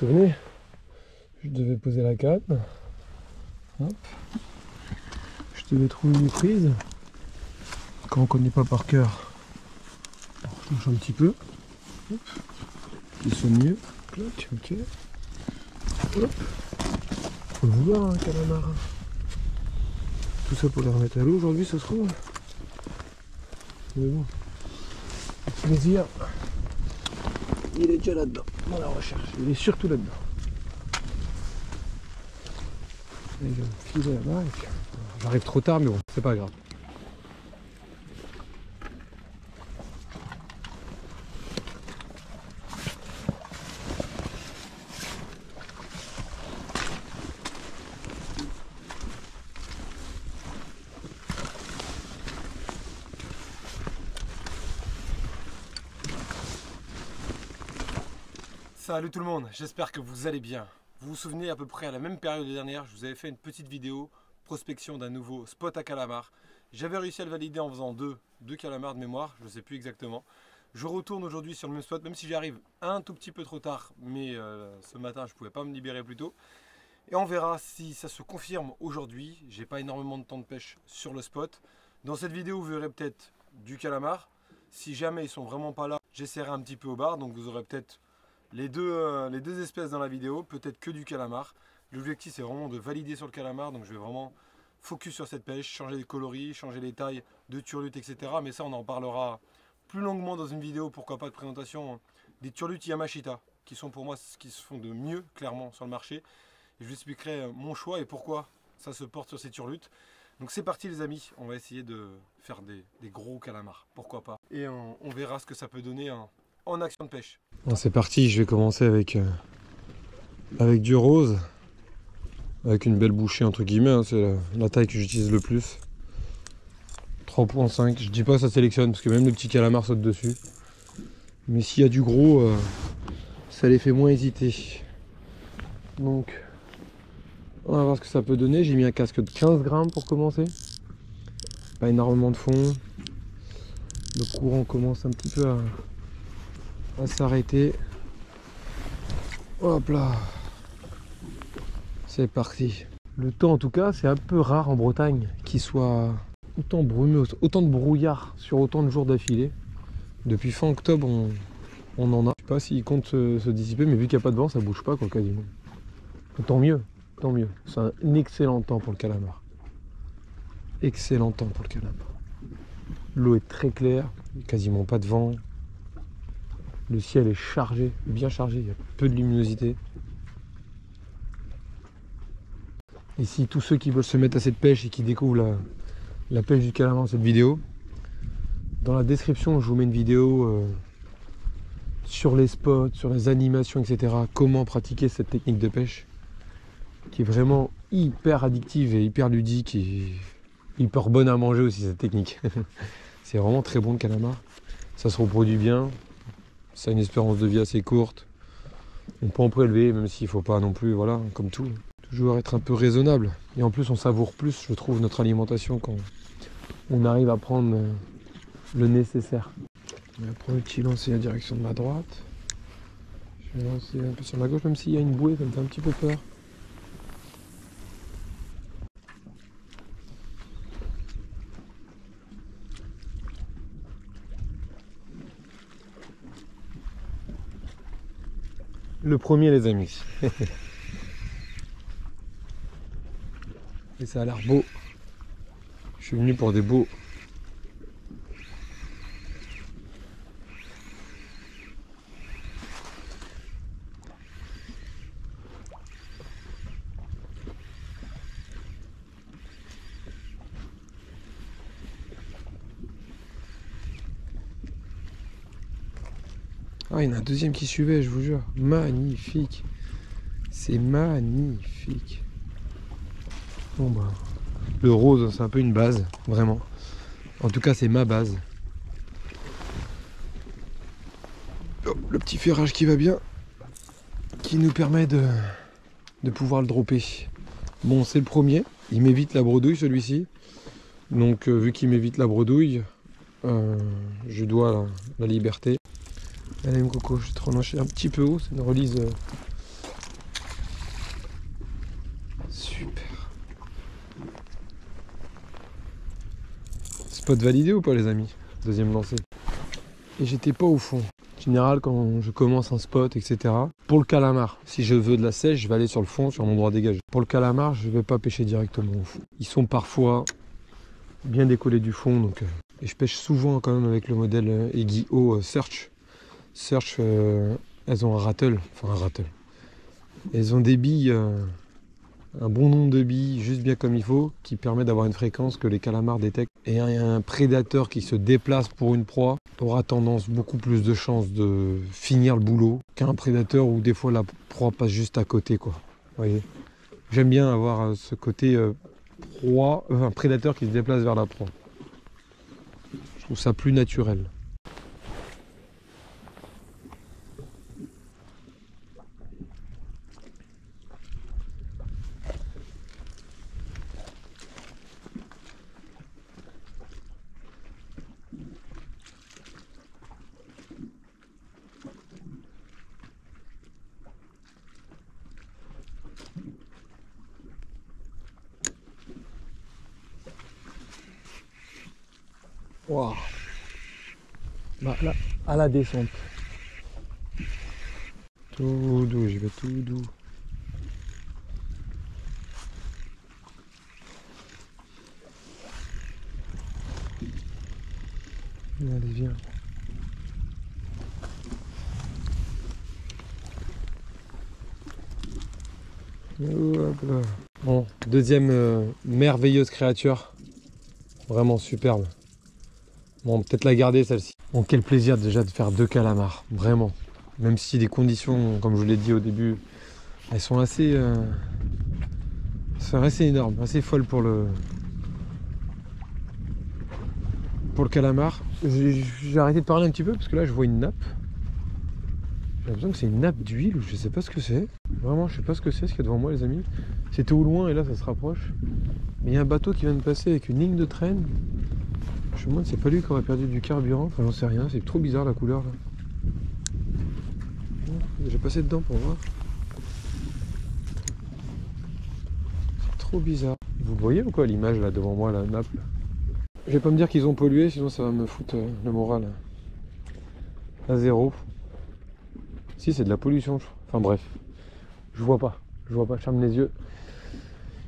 souvenez, je devais poser la canne. Hop. Je devais trouver une prise. Quand on connaît pas par cœur, je touche un petit peu. Hop. Qui sonne mieux. Clac, ok. Hop. Faut le vouloir, un calamar. Tout ça pour les remettre à l'eau aujourd'hui, ça se trouve. Mais bon, le plaisir, il est déjà là-dedans, dans la recherche. Il est surtout là-dedans. Et je vais me filer là-bas. J'arrive trop tard, mais bon, c'est pas grave. Salut tout le monde, j'espère que vous allez bien. Vous vous souvenez, à peu près à la même période dernière, je vous avais fait une petite vidéo prospection d'un nouveau spot à calamar. J'avais réussi à le valider en faisant deux calamars de mémoire, je ne sais plus exactement. Je retourne aujourd'hui sur le même spot, même si j'arrive un tout petit peu trop tard, mais ce matin je ne pouvais pas me libérer plus tôt. Et on verra si ça se confirme aujourd'hui. J'ai pas énormément de temps de pêche sur le spot. Dans cette vidéo, vous verrez peut-être du calamar. Si jamais ils sont vraiment pas là, j'essaierai un petit peu au bar, donc vous aurez peut-être les deux espèces dans la vidéo, peut-être que du calamar. L'objectif c'est vraiment de valider sur le calamar, donc je vais vraiment focus sur cette pêche, changer les coloris, changer les tailles de turlutes, etc. Mais ça on en parlera plus longuement dans une vidéo, pourquoi pas de présentation des turlutes Yamashita, qui sont pour moi ce qui se font de mieux clairement sur le marché. Et je vous expliquerai mon choix et pourquoi ça se porte sur ces turlutes. Donc c'est parti les amis, on va essayer de faire des gros calamars, pourquoi pas. Et on verra ce que ça peut donner en action de pêche. Bon, c'est parti, je vais commencer avec du rose, avec une belle bouchée entre guillemets, hein, c'est la taille que j'utilise le plus. 3.5, je dis pas ça sélectionne parce que même le petit calamar saute dessus. Mais s'il y a du gros, ça les fait moins hésiter. Donc, on va voir ce que ça peut donner. J'ai mis un casque de 15 grammes pour commencer. Pas énormément de fond. Le courant commence un petit peu à s'arrêter. Hop là, c'est parti. Le temps en tout cas, c'est un peu rare en Bretagne qu'il soit autant brumeux, autant de brouillard sur autant de jours d'affilée. Depuis fin octobre, on en a. Je sais pas s'il compte se dissiper, mais vu qu'il n'y a pas de vent, ça bouge pas quoi, quasiment. Tant mieux, tant mieux. C'est un excellent temps pour le calamar. Excellent temps pour le calamar. L'eau est très claire, quasiment pas de vent. Le ciel est chargé, bien chargé, il y a peu de luminosité. Et si tous ceux qui veulent se mettre à cette pêche et qui découvrent la pêche du calamar dans cette vidéo, dans la description je vous mets une vidéo sur les spots, sur les animations, etc. Comment pratiquer cette technique de pêche qui est vraiment hyper addictive et hyper ludique et hyper bonne à manger aussi cette technique. C'est vraiment très bon le calamar, ça se reproduit bien. Ça a une espérance de vie assez courte. On peut en prélever, même s'il ne faut pas non plus, voilà, comme tout. Toujours être un peu raisonnable. Et en plus, on savoure plus, je trouve, notre alimentation quand on arrive à prendre le nécessaire. On va prendre le petit lancer en direction de ma droite. Je vais lancer un peu sur ma gauche, même s'il y a une bouée, ça me fait un petit peu peur. Le premier les amis. Et ça a l'air beau. Je suis venu pour des beaux. Ah, il y en a un deuxième qui suivait, je vous jure. Magnifique. C'est magnifique. Bon bah, le rose, c'est un peu une base, vraiment. En tout cas, c'est ma base. Oh, le petit ferrage qui va bien, qui nous permet de pouvoir le dropper. Bon, c'est le premier. Il m'évite la bredouille, celui-ci. Donc, vu qu'il m'évite la bredouille, je dois la liberté. Allez, mon coco, je vais te relâcher un petit peu haut. C'est une release Super. Spot validé ou pas les amis? Deuxième lancée. Et j'étais pas au fond. En général quand je commence un spot, etc. Pour le calamar, si je veux de la sèche, je vais aller sur le fond, sur mon droit dégagé. Pour le calamar, je vais pas pêcher directement au fond. Ils sont parfois bien décollés du fond. Donc, et je pêche souvent quand même avec le modèle Eggy-O Search. Search, elles ont un rattle. Enfin un rattle. Elles ont des billes, un bon nombre de billes, juste bien comme il faut, qui permet d'avoir une fréquence que les calamars détectent. Et un prédateur qui se déplace pour une proie aura tendance beaucoup plus de chances de finir le boulot qu'un prédateur où des fois la proie passe juste à côté, quoi. Vous voyez, j'aime bien avoir ce côté proie, un prédateur qui se déplace vers la proie. Je trouve ça plus naturel. Wow. Bah, là, à la descente. Tout doux, j'y vais tout doux. Allez, viens. Hop là. Bon, deuxième merveilleuse créature. Vraiment superbe. Bon, peut-être la garder celle-ci. Bon, quel plaisir déjà de faire 2 calamars. Vraiment. Même si les conditions, comme je vous l'ai dit au début, elles sont assez énormes, assez folles pour le calamar. J'ai arrêté de parler un petit peu parce que là je vois une nappe. J'ai l'impression que c'est une nappe d'huile ou je sais pas ce que c'est. Vraiment, je sais pas ce que c'est, ce qu'il y a devant moi les amis. C'était au loin et là ça se rapproche. Mais il y a un bateau qui vient de passer avec une ligne de traîne. Je me demande si c'est pas lui qui aurait perdu du carburant. Enfin, j'en sais rien, c'est trop bizarre la couleur là. J'ai passé dedans pour voir. C'est trop bizarre. Vous le voyez ou quoi l'image là devant moi, la nappe là? Je vais pas me dire qu'ils ont pollué, sinon ça va me foutre le moral à zéro. Si, c'est de la pollution, je crois. Enfin bref, je vois pas, je ferme les yeux.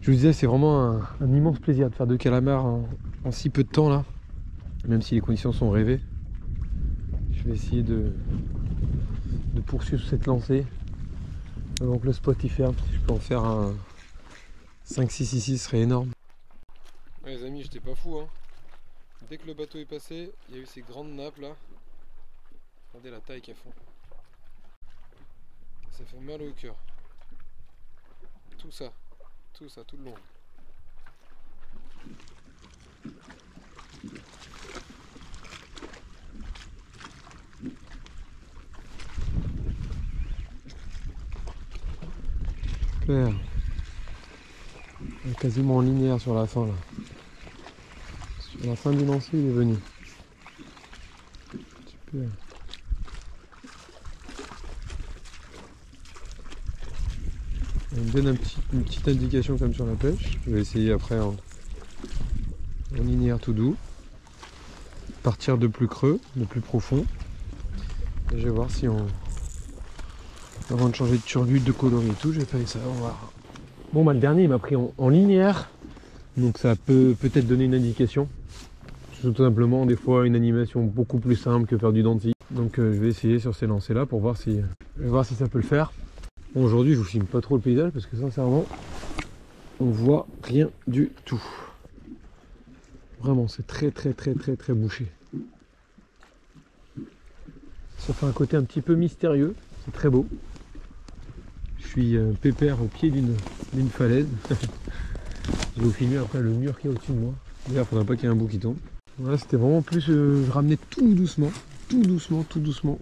Je vous disais, c'est vraiment un immense plaisir de faire 2 calamars en si peu de temps là. Même si les conditions sont rêvées. Je vais essayer de poursuivre cette lancée avant que le spot y ferme. Si je peux en faire un 5-6 ici, ce serait énorme. Ouais, les amis, j'étais pas fou, hein. Dès que le bateau est passé, il y a eu ces grandes nappes là. Regardez la taille qu'elles font. Ça fait mal au cœur. Tout ça, tout le long. Super. Quasiment en linéaire sur la fin là. Sur la fin du lancer, il est venu. Super. Il me donne une petite indication comme sur la pêche. Je vais essayer après en linéaire tout doux. Partir de plus creux, de plus profond. Et je vais voir si avant de changer de turbute, de coloris et tout, j'ai fait ça, on va voir. Bon bah le dernier il m'a pris en linéaire. Donc ça peut peut-être donner une indication. Tout simplement des fois une animation beaucoup plus simple que faire du dents de scie. Donc je vais essayer sur ces lancers là pour voir si ça peut le faire. Bon, aujourd'hui je vous filme pas trop le paysage parce que sincèrement on voit rien du tout. Vraiment c'est très bouché. Ça fait un côté un petit peu mystérieux, c'est très beau. Je suis pépère au pied d'une falaise. Je vais vous filmer après le mur qui est au-dessus de moi. D'ailleurs, il faudrait pas qu'il y ait un bout qui tombe. Voilà, c'était vraiment plus, je ramenais tout doucement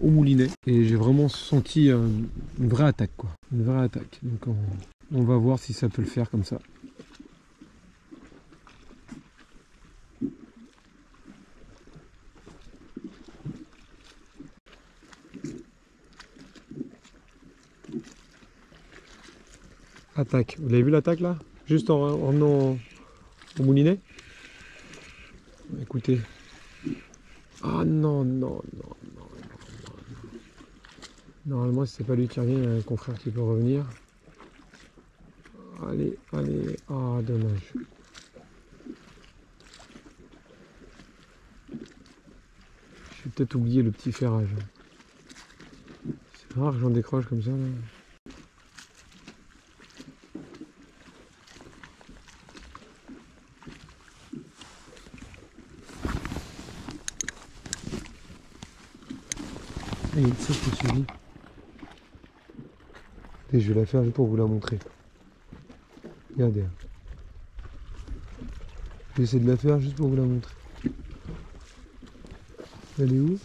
au moulinet. Et j'ai vraiment senti une vraie attaque, quoi. Une vraie attaque. Donc on va voir si ça peut le faire comme ça. Attaque. Vous l'avez vu l'attaque là? Juste en emmenant au moulinet. Écoutez. Ah non, non, non, non, non. Normalement, si c'est pas lui qui revient, il y a un confrère qui peut revenir. Allez, allez. Ah, dommage. J'ai peut-être oublié le petit ferrage. C'est rare que j'en décroche comme ça. Là. Il y a une sèche qui suivit. Et je vais la faire juste pour vous la montrer. Regardez. Je vais essayer de la faire juste pour vous la montrer. Elle est où?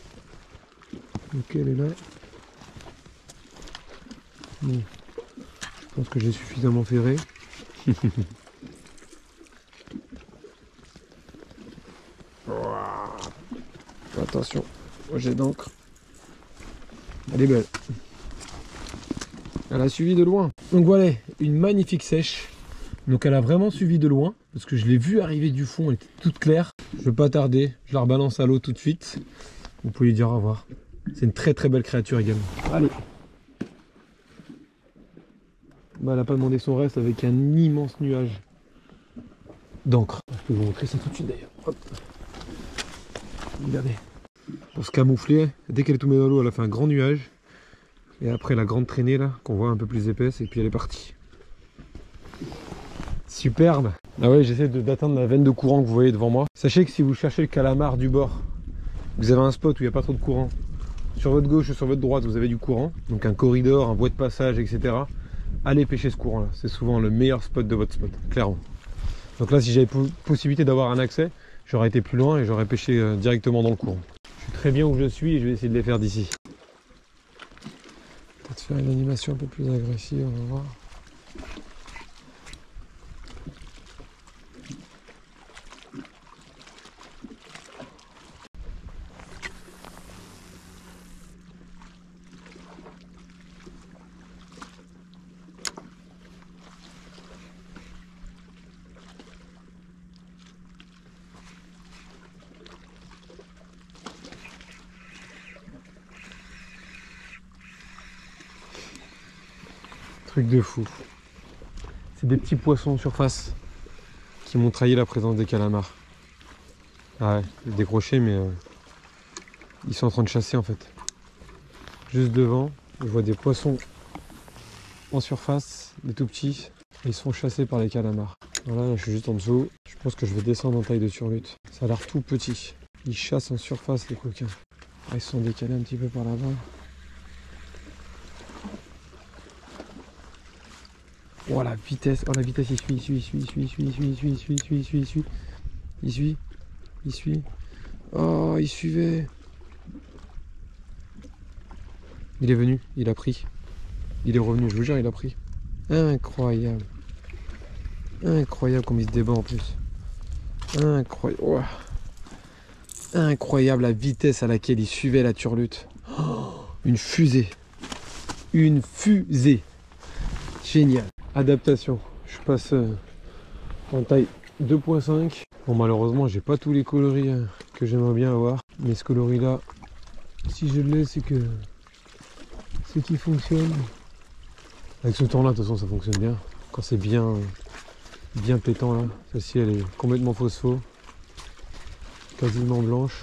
Ok, elle est là. Bon. Je pense que j'ai suffisamment ferré. Attention, j'ai d'encre. Elle est belle. Elle a suivi de loin. Donc voilà, une magnifique sèche. Donc elle a vraiment suivi de loin, parce que je l'ai vue arriver du fond, elle était toute claire. Je ne veux pas tarder, je la rebalance à l'eau tout de suite. Vous pouvez lui dire au revoir. C'est une très très belle créature également. Allez. Bah, elle n'a pas demandé son reste avec un immense nuage d'encre. Je peux vous montrer ça tout de suite d'ailleurs. Hop. Regardez. Pour se camoufler, dès qu'elle est tombée dans l'eau, elle a fait un grand nuage. Et après la grande traînée là, qu'on voit un peu plus épaisse, et puis elle est partie. Superbe. Ah ouais, j'essaie d'atteindre la veine de courant que vous voyez devant moi. Sachez que si vous cherchez le calamar du bord, vous avez un spot où il n'y a pas trop de courant. Sur votre gauche ou sur votre droite, vous avez du courant. Donc un corridor, un voie de passage, etc. Allez pêcher ce courant là. C'est souvent le meilleur spot de votre spot, clairement. Donc là, si j'avais possibilité d'avoir un accès, j'aurais été plus loin et j'aurais pêché directement dans le courant. Je suis très bien où je suis et je vais essayer de les faire d'ici. Peut-être faire une animation un peu plus agressive, on va voir. Truc de fou. C'est des petits poissons en surface qui m'ont trahi la présence des calamars. Ah ouais, j'ai décroché mais ils sont en train de chasser en fait. Juste devant, je vois des poissons en surface, des tout petits. Et ils sont chassés par les calamars. Voilà, là, je suis juste en dessous. Je pense que je vais descendre en taille de surlutte. Ça a l'air tout petit. Ils chassent en surface les coquins. Ah, ils se sont décalés un petit peu par là-bas. Oh la vitesse, il suit. Oh, il suivait. Il est venu, il a pris. Il est revenu, je vous jure, il a pris. Incroyable. Incroyable comme il se débat en plus. Incroyable. Oh. Incroyable la vitesse à laquelle il suivait la turlute. Oh, une fusée. Une fusée. Génial. Adaptation. Je passe en taille 2.5. Bon, malheureusement, j'ai pas tous les coloris que j'aimerais bien avoir. Mais ce coloris là, si je l'ai, c'est que c'est qui fonctionne. Avec ce temps là, de toute façon, ça fonctionne bien. Quand c'est bien pétant là. Celle-ci, elle est complètement phospho. Quasiment blanche.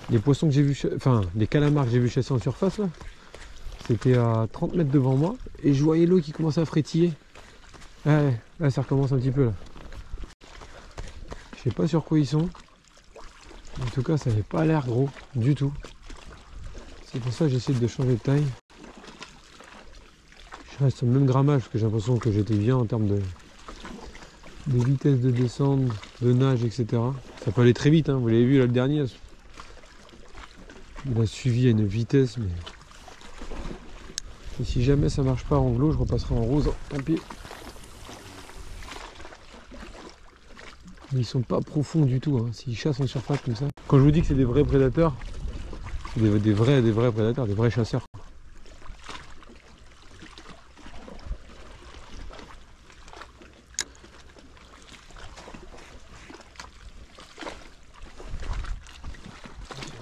Les poissons que j'ai vu, enfin, les calamars que j'ai vu chasser en surface là, c'était à 30 mètres devant moi. Et je voyais l'eau qui commençait à frétiller. Ouais, là ça recommence un petit peu là. Je sais pas sur quoi ils sont. En tout cas ça n'avait pas l'air gros du tout. C'est pour ça que j'essaie de changer de taille. Je reste au même grammage parce que j'ai l'impression que j'étais bien en termes de vitesse de descente, de nage, etc. Ça peut aller très vite, hein. Vous l'avez vu là le dernier. Il a suivi à une vitesse mais. Et si jamais ça marche pas en anglo, je repasserai en rose, tant pis. Ils sont pas profonds du tout, hein. S'ils chassent en surface comme ça. Quand je vous dis que c'est des vrais prédateurs, c'est des vrais prédateurs, des vrais chasseurs.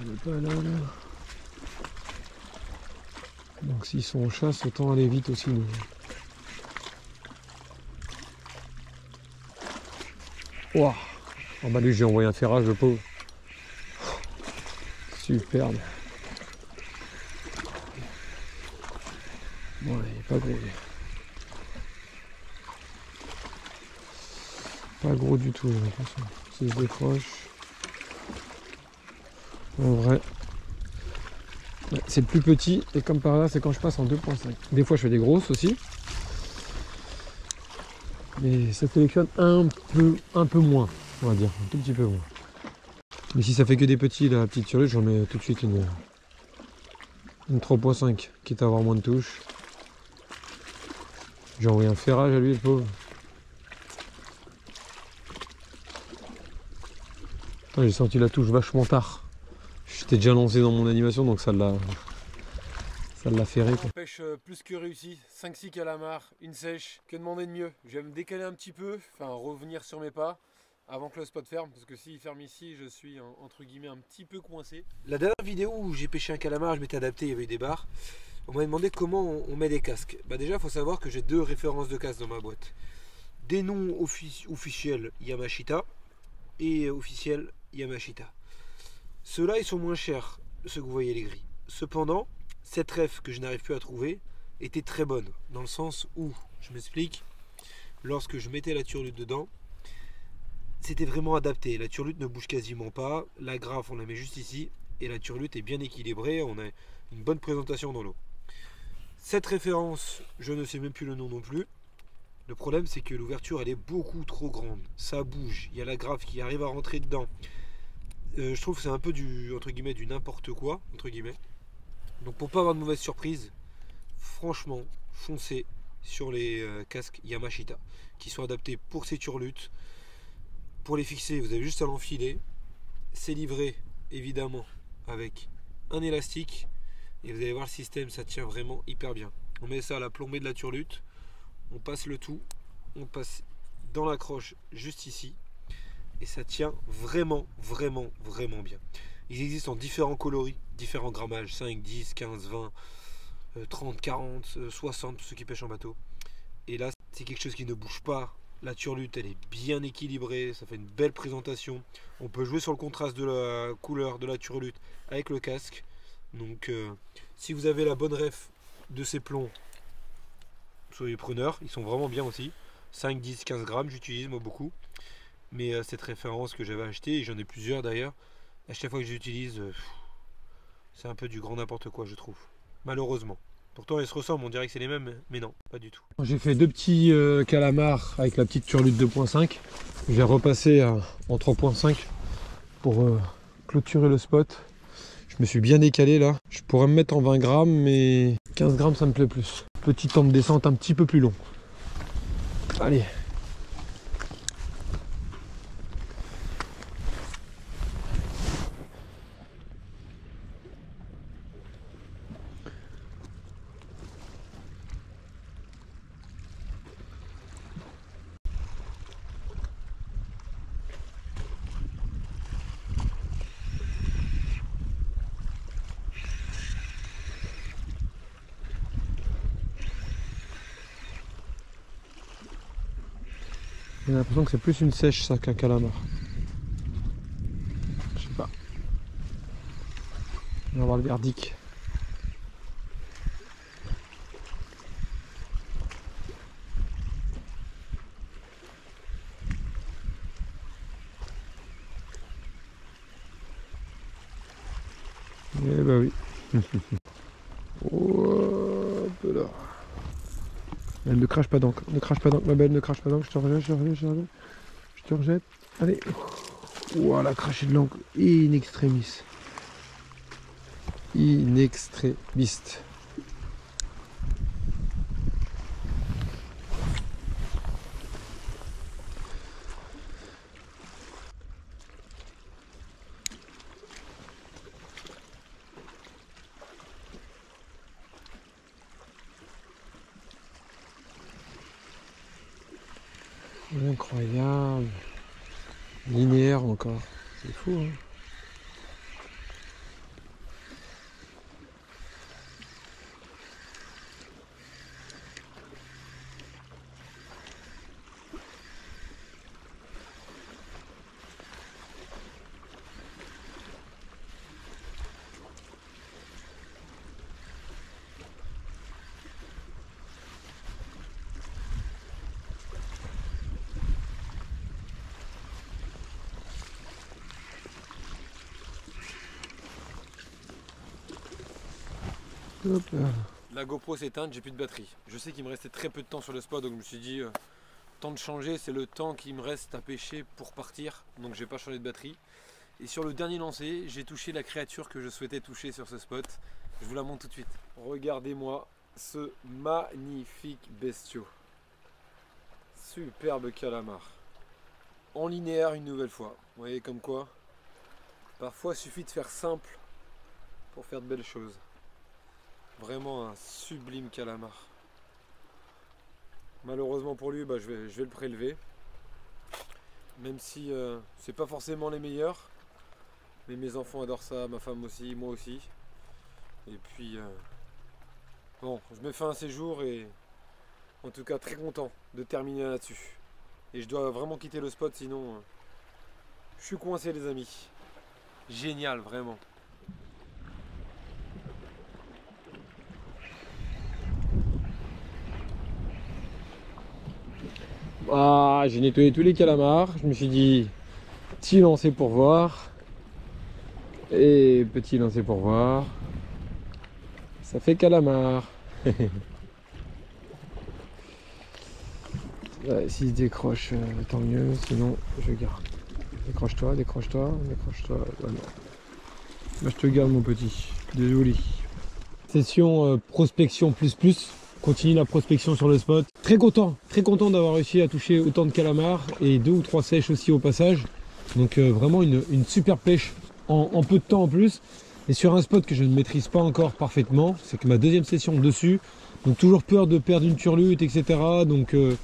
Elle est pas là, là. Donc s'ils sont en chasse, autant aller vite aussi nous. Ouah. Oh bah lui j'ai envoyé un ferrage, le pauvre. Superbe. Bon, il est pas gros lui. Pas gros du tout, j'ai l'impression. S'il se décroche. En vrai. Ouais, c'est le plus petit et comme par là c'est quand je passe en 2.5. Des fois je fais des grosses aussi. Mais ça sélectionne un peu moins, on va dire, un tout petit peu moins. Mais si ça fait que des petits, la petite turlute, j'en mets tout de suite une 3.5, quitte à avoir moins de touches. J'ai envoyé un ferrage à lui, le pauvre. J'ai senti la touche vachement tard. J'étais déjà lancé dans mon animation, donc ça l'a ferré. Quoi. Pêche plus que réussi, 5-6 calamars, une sèche, que demander de mieux. Je vais me décaler un petit peu, enfin revenir sur mes pas avant que le spot ferme, parce que s'il ferme ici, je suis entre guillemets un petit peu coincé. La dernière vidéo où j'ai pêché un calamar, je m'étais adapté, il y avait eu des barres. On m'a demandé comment on met des casques. Bah déjà, il faut savoir que j'ai 2 références de casques dans ma boîte. Des noms officiels Yamashita et officiels Yamashita. Ceux-là, ils sont moins chers, ceux que vous voyez les gris. Cependant, cette ref que je n'arrive plus à trouver était très bonne, dans le sens où, je m'explique, lorsque je mettais la turlute dedans, c'était vraiment adapté. La turlute ne bouge quasiment pas, la graffe on la met juste ici, et la turlute est bien équilibrée, on a une bonne présentation dans l'eau. Cette référence, je ne sais même plus le nom non plus. Le problème c'est que l'ouverture elle est beaucoup trop grande, ça bouge, il y a la graffe qui arrive à rentrer dedans. Je trouve que c'est un peu du, entre guillemets, du n'importe quoi, entre guillemets. Donc pour pas avoir de mauvaise surprise, franchement, foncez sur les casques Yamashita qui sont adaptés pour ces turlutes. Pour les fixer, vous avez juste à l'enfiler. C'est livré évidemment avec un élastique et vous allez voir le système, ça tient vraiment hyper bien. On met ça à la plombée de la turlute, on passe le tout, on passe dans l'accroche juste ici et ça tient vraiment bien. Ils existent en différents coloris, différents grammages, 5, 10, 15, 20, 30, 40, 60 pour ceux qui pêchent en bateau. Et là, c'est quelque chose qui ne bouge pas. La turlute, elle est bien équilibrée, ça fait une belle présentation. On peut jouer sur le contraste de la couleur de la turlute avec le casque. Donc, si vous avez la bonne ref de ces plombs, soyez preneurs, ils sont vraiment bien aussi. 5, 10, 15 grammes, j'utilise moi beaucoup. Mais cette référence que j'avais achetée, et j'en ai plusieurs d'ailleurs, à chaque fois que j'utilise, c'est un peu du grand n'importe quoi, je trouve. Malheureusement. Pourtant, ils se ressemblent, on dirait que c'est les mêmes, mais non, pas du tout. J'ai fait 2 petits calamars avec la petite turlute 2.5. Je vais repasser en 3.5 pour clôturer le spot. Je me suis bien décalé là. Je pourrais me mettre en 20 grammes, mais 15 grammes, ça me plaît plus. Petit temps de descente un petit peu plus long. Allez. J'ai l'impression que c'est plus une sèche ça qu'un calamar. Je sais pas. On va voir le verdict. Eh bah oui. Hop là. Elle ne crache pas d'encre, ne crache pas d'encre, ma belle, ne crache pas d'encre, je te rejette, je te rejette. Allez. Voilà, cracher de l'encre in extremis. In extremis. Incroyable. Linéaire encore. C'est fou, hein. Hop là. La GoPro s'est éteinte, j'ai plus de batterie. Je sais qu'il me restait très peu de temps sur le spot, donc je me suis dit, temps de changer, c'est le temps qu'il me reste à pêcher pour partir. Donc j'ai pas changé de batterie. Et sur le dernier lancer, j'ai touché la créature que je souhaitais toucher sur ce spot. Je vous la montre tout de suite. Regardez-moi ce magnifique bestiau. Superbe calamar. En linéaire une nouvelle fois. Vous voyez comme quoi, parfois il suffit de faire simple pour faire de belles choses. Vraiment un sublime calamar. Malheureusement pour lui, je vais le prélever. Même si c'est pas forcément les meilleurs. Mais mes enfants adorent ça, ma femme aussi, moi aussi. Et puis bon, je me fais un séjour et en tout cas très content de terminer là-dessus. Et je dois vraiment quitter le spot, sinon je suis coincé les amis. Génial, vraiment. Ah, j'ai nettoyé tous les calamars. Je me suis dit, petit lancer pour voir. Et petit lancer pour voir. Ça fait calamar. Ouais, s'il se décroche, tant mieux. Sinon, je garde. Décroche-toi, décroche-toi, décroche-toi. Voilà. Moi, je te garde, mon petit. Désolé. Session prospection plus. Continue la prospection sur le spot. Très content d'avoir réussi à toucher autant de calamars et 2 ou 3 sèches aussi au passage. Donc vraiment une super pêche en peu de temps en plus. Et sur un spot que je ne maîtrise pas encore parfaitement, c'est que ma deuxième session dessus. Donc toujours peur de perdre une turlute, etc. Donc je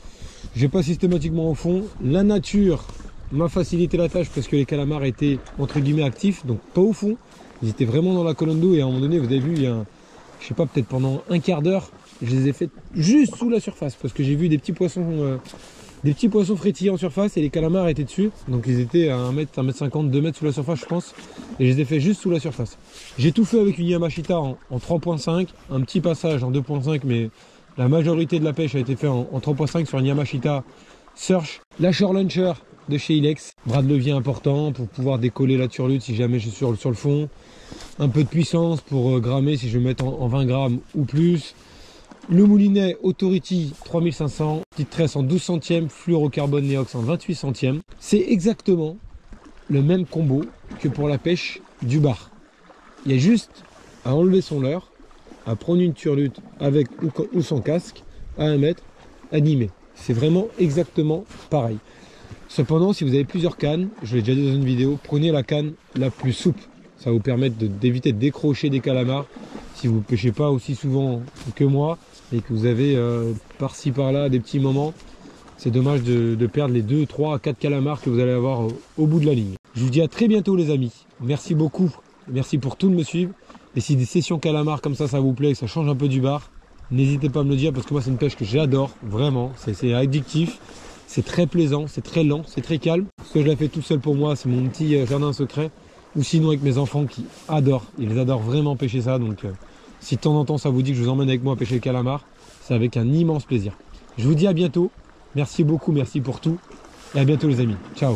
vais pas systématiquement au fond. La nature m'a facilité la tâche parce que les calamars étaient entre guillemets actifs, donc pas au fond. Ils étaient vraiment dans la colonne d'eau et à un moment donné, vous avez vu, il y a je sais pas, peut-être pendant un quart d'heure, je les ai fait juste sous la surface parce que j'ai vu des petits poissons frétillés en surface et les calamars étaient dessus. Donc ils étaient à 1 mètre, 1 mètre 50, 2 mètres sous la surface je pense. Et je les ai fait juste sous la surface. J'ai tout fait avec une Yamashita en 3.5, un petit passage en 2.5, mais la majorité de la pêche a été faite en 3.5 sur une Yamashita Search. La Shore Launcher de chez Ilex, bras de levier important pour pouvoir décoller la turlute si jamais je suis sur le fond. Un peu de puissance pour grammer si je veux mettre en 20 grammes ou plus. Le moulinet Authority 3500, petite tresse en 12 centièmes, fluorocarbone Neox en 28 centièmes. C'est exactement le même combo que pour la pêche du bar. Il y a juste à enlever son leurre, à prendre une turlute avec ou sans casque, à 1 mètre, animé. C'est vraiment exactement pareil. Cependant, si vous avez plusieurs cannes, je l'ai déjà dit dans une vidéo, prenez la canne la plus souple. Ça va vous permettre d'éviter de décrocher des calamars si vous ne pêchez pas aussi souvent que moi et que vous avez par-ci par-là des petits moments. C'est dommage de perdre les 2, 3, 4 calamars que vous allez avoir au bout de la ligne. Je vous dis à très bientôt les amis. Merci beaucoup. Merci pour tout de me suivre. Et si des sessions calamars comme ça vous plaît, que ça change un peu du bar, n'hésitez pas à me le dire parce que moi c'est une pêche que j'adore. Vraiment, c'est addictif. C'est très plaisant, c'est très lent, c'est très calme. Ce que je la fais tout seul pour moi, c'est mon petit jardin secret. Ou sinon avec mes enfants qui adorent, ils adorent vraiment pêcher ça. Donc si de temps en temps ça vous dit que je vous emmène avec moi à pêcher le calamar, c'est avec un immense plaisir. Je vous dis à bientôt. Merci beaucoup, merci pour tout. Et à bientôt les amis. Ciao.